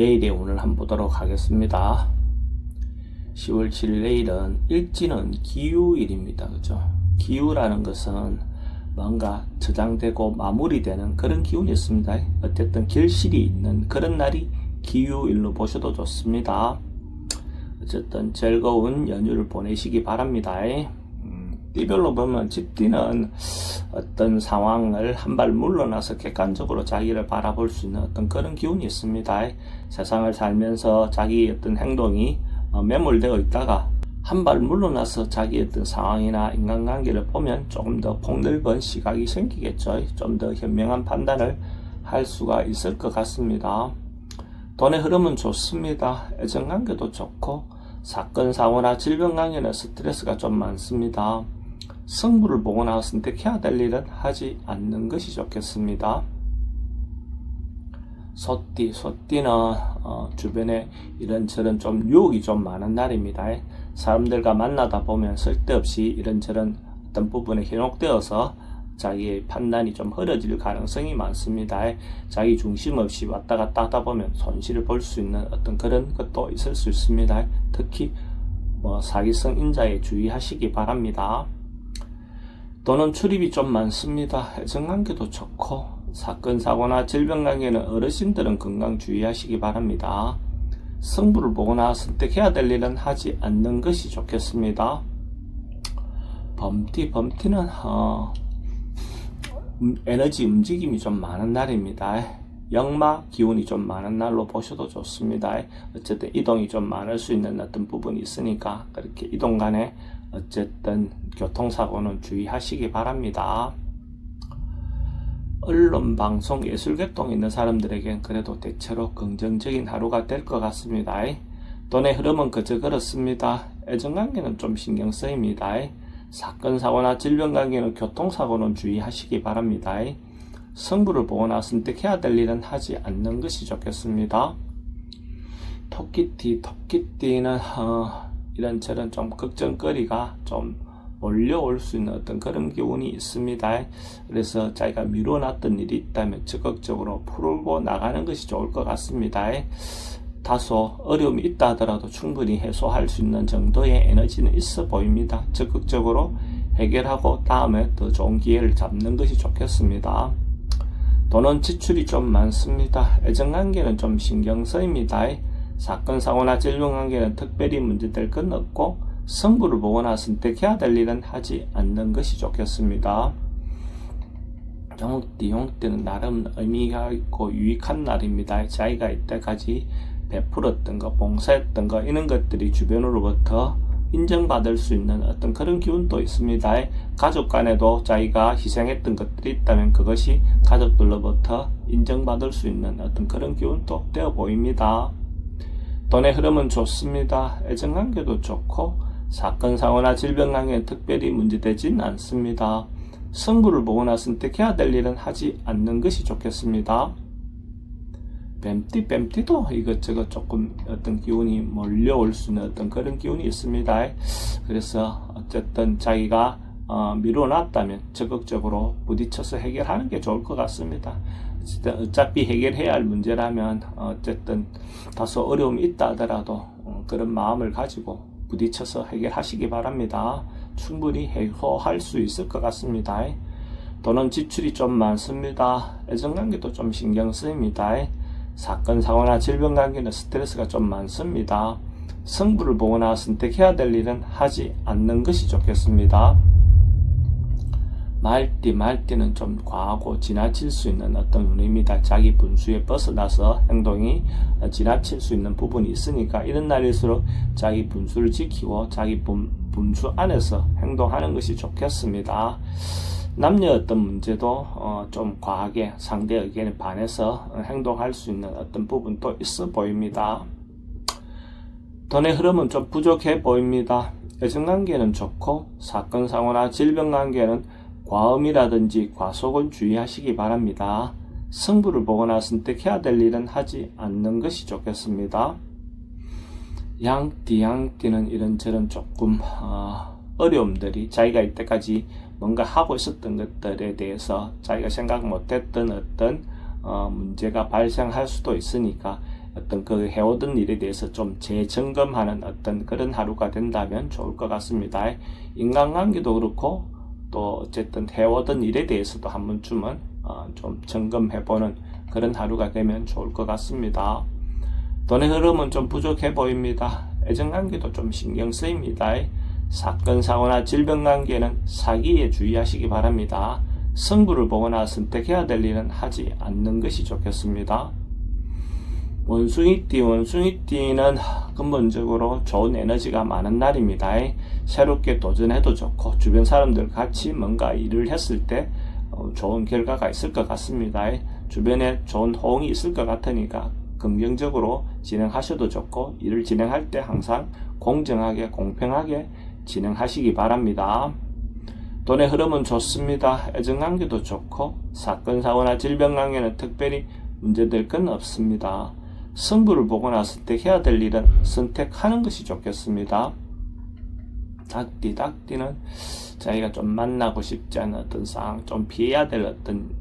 내일의 운을 한번 보도록 하겠습니다. 10월 7일 내일은 일지는 기유일입니다. 그죠? 기유라는 것은 뭔가 저장되고 마무리되는 그런 기운이 있습니다. 어쨌든 결실이 있는 그런 날이 기유일로 보셔도 좋습니다. 어쨌든 즐거운 연휴를 보내시기 바랍니다. 띠별로 보면 집띠는 어떤 상황을 한 발 물러나서 객관적으로 자기를 바라볼 수 있는 어떤 그런 기운이 있습니다. 세상을 살면서 자기 어떤 행동이 매몰되어 있다가 한 발 물러나서 자기 어떤 상황이나 인간관계를 보면 조금 더 폭넓은 시각이 생기겠죠. 좀 더 현명한 판단을 할 수가 있을 것 같습니다. 돈의 흐름은 좋습니다. 애정관계도 좋고 사건, 사고나 질병관계는 스트레스가 좀 많습니다. 승부를 보거나 선택해야 될 일은 하지 않는 것이 좋겠습니다. 소띠는 주변에 이런저런 좀 유혹이 좀 많은 날입니다. 사람들과 만나다 보면 쓸데없이 이런저런 어떤 부분에 현혹되어서 자기의 판단이 좀 흐려질 가능성이 많습니다. 자기 중심 없이 왔다 갔다 하다 보면 손실을 볼 수 있는 어떤 그런 것도 있을 수 있습니다. 특히 사기성 인자에 주의하시기 바랍니다. 돈은 출입이 좀 많습니다. 애정관계도 좋고 사건, 사고나 질병관계는 어르신들은 건강 주의하시기 바랍니다. 승부를 보거나 선택해야 될 일은 하지 않는 것이 좋겠습니다. 범띠는 에너지 움직임이 좀 많은 날입니다. 역마 기운이 좀 많은 날로 보셔도 좋습니다. 어쨌든 이동이 좀 많을 수 있는 어떤 부분이 있으니까 그렇게 이동 간에 어쨌든 교통사고는 주의하시기 바랍니다. 언론, 방송, 예술계통에 있는 사람들에겐 그래도 대체로 긍정적인 하루가 될 것 같습니다. 돈의 흐름은 그저 그렇습니다. 애정관계는 좀 신경 쓰입니다. 사건, 사고나 질병관계는 교통사고는 주의하시기 바랍니다. 승부를 보거나 선택해야 될 일은 하지 않는 것이 좋겠습니다. 토끼띠는 이런저런 좀 걱정거리가 좀 몰려올 수 있는 어떤 그런 기운이 있습니다. 그래서 자기가 미뤄놨던 일이 있다면 적극적으로 풀고 나가는 것이 좋을 것 같습니다. 다소 어려움이 있다 하더라도 충분히 해소할 수 있는 정도의 에너지는 있어 보입니다. 적극적으로 해결하고 다음에 더 좋은 기회를 잡는 것이 좋겠습니다. 돈은 지출이 좀 많습니다. 애정관계는 좀 신경 쓰입니다. 사건, 사고나 질병관계는 특별히 문제될 건 없고 승부를 보거나 선택해야 될 일은 하지 않는 것이 좋겠습니다. 용띠는 나름 의미가 있고 유익한 날입니다. 자기가 이때까지 베풀었던 거, 봉사했던 거 이런 것들이 주변으로부터 인정받을 수 있는 어떤 그런 기운도 있습니다. 가족 간에도 자기가 희생했던 것들이 있다면 그것이 가족들로부터 인정받을 수 있는 어떤 그런 기운도 되어 보입니다. 돈의 흐름은 좋습니다. 애정관계도 좋고 사건, 사고나 질병관계는 특별히 문제되진 않습니다. 승부를 보거나 선택해야 될 일은 하지 않는 것이 좋겠습니다. 뱀띠도 이것저것 조금 어떤 기운이 몰려올 수 있는 어떤 그런 기운이 있습니다. 그래서 어쨌든 자기가 미뤄놨다면 적극적으로 부딪혀서 해결하는 게 좋을 것 같습니다. 어차피 해결해야 할 문제라면 어쨌든 다소 어려움이 있다 하더라도 그런 마음을 가지고 부딪혀서 해결하시기 바랍니다. 충분히 해소할 수 있을 것 같습니다. 돈은 지출이 좀 많습니다. 애정관계도 좀 신경 쓰입니다. 사건, 사고나 질병관계는 스트레스가 좀 많습니다. 승부를 보거나 선택해야 될 일은 하지 않는 것이 좋겠습니다. 말띠는 좀 과하고 지나칠 수 있는 어떤 운입니다. 자기 분수에 벗어나서 행동이 지나칠 수 있는 부분이 있으니까 이런 날일수록 자기 분수를 지키고 자기 분수 안에서 행동하는 것이 좋겠습니다. 남녀 어떤 문제도 좀 과하게 상대 의견에 반해서 행동할 수 있는 어떤 부분도 있어 보입니다. 돈의 흐름은 좀 부족해 보입니다. 애정관계는 좋고 사건, 사고나 질병관계는 과음이라든지 과속은 주의하시기 바랍니다. 승부를 보거나 선택해야 될 일은 하지 않는 것이 좋겠습니다. 양띠는 이런저런 조금 어려움들이 자기가 이때까지 뭔가 하고 있었던 것들에 대해서 자기가 생각 못했던 어떤 문제가 발생할 수도 있으니까 어떤 그 해오던 일에 대해서 좀 재점검하는 어떤 그런 하루가 된다면 좋을 것 같습니다. 인간관계도 그렇고 또 어쨌든 해오던 일에 대해서도 한 번쯤은 좀 점검해보는 그런 하루가 되면 좋을 것 같습니다. 돈의 흐름은 좀 부족해 보입니다. 애정관계도 좀 신경 쓰입니다. 사건, 사고나 질병관계는 사기에 주의하시기 바랍니다. 승부를 보거나 선택해야 될 일은 하지 않는 것이 좋겠습니다. 원숭이띠는 근본적으로 좋은 에너지가 많은 날입니다. 새롭게 도전해도 좋고 주변 사람들 같이 뭔가 일을 했을 때 좋은 결과가 있을 것 같습니다. 주변에 좋은 호응이 있을 것 같으니까 긍정적으로 진행하셔도 좋고 일을 진행할 때 항상 공정하게 공평하게 진행하시기 바랍니다. 돈의 흐름은 좋습니다. 애정관계도 좋고 사건, 사고나 질병관계는 특별히 문제될 건 없습니다. 승부를 보거나 선택해야 될 일은 선택하는 것이 좋겠습니다. 닭띠는 자기가 좀 만나고 싶지 않은 어떤 상황, 좀 피해야 될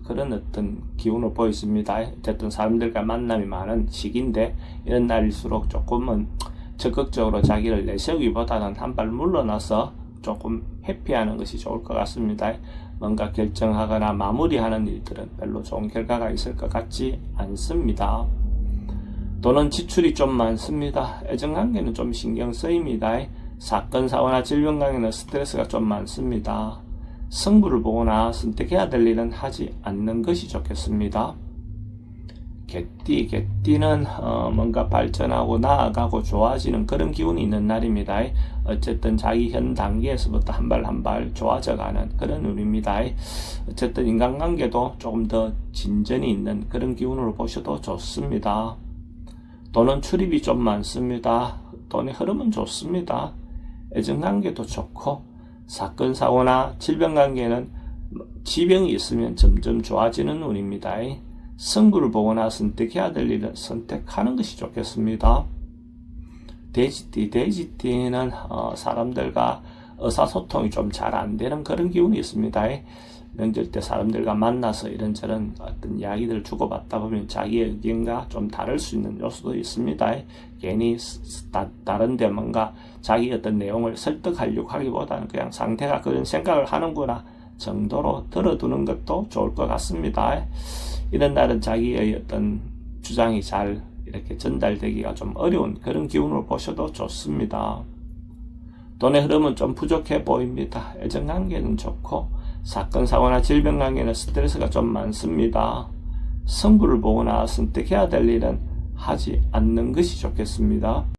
그런 기운을 보였습니다. 어쨌든 사람들과 만남이 많은 시기인데 이런 날일수록 조금은 적극적으로 자기를 내세우기보다는 한 발 물러나서 조금 회피하는 것이 좋을 것 같습니다. 뭔가 결정하거나 마무리하는 일들은 별로 좋은 결과가 있을 것 같지 않습니다. 돈은 지출이 좀 많습니다. 애정관계는 좀 신경 쓰입니다. 사건, 사고나 질병관계는 스트레스가 좀 많습니다. 승부를 보거나 선택해야 될 일은 하지 않는 것이 좋겠습니다. 개띠는 뭔가 발전하고 나아가고 좋아지는 그런 기운이 있는 날입니다. 어쨌든 자기 현 단계에서부터 한 발 한 발 좋아져가는 그런 운입니다. 어쨌든 인간관계도 조금 더 진전이 있는 그런 기운으로 보셔도 좋습니다. 돈은 출입이 좀 많습니다. 돈의 흐름은 좋습니다. 애정관계도 좋고 사건, 사고나 질병관계는 지병이 있으면 점점 좋아지는 운입니다. 승부를 보거나 선택해야 될 일은 선택하는 것이 좋겠습니다. 돼지띠는 사람들과 의사소통이 좀 잘 안 되는 그런 기운이 있습니다. 명절 때 사람들과 만나서 이런저런 어떤 이야기들을 주고받다 보면 자기의 의견과 좀 다를 수 있는 요소도 있습니다. 괜히 다른데 뭔가 자기 어떤 내용을 설득하려고 하기보다는 그냥 상대가 그런 생각을 하는구나 정도로 들어두는 것도 좋을 것 같습니다. 이런 날은 자기의 어떤 주장이 잘 이렇게 전달되기가 좀 어려운 그런 기운으로 보셔도 좋습니다. 돈의 흐름은 좀 부족해 보입니다. 애정관계는 좋고 사건, 사고나 질병관계는 스트레스가 좀 많습니다. 승부를 보거나 선택해야 될 일은 하지 않는 것이 좋겠습니다.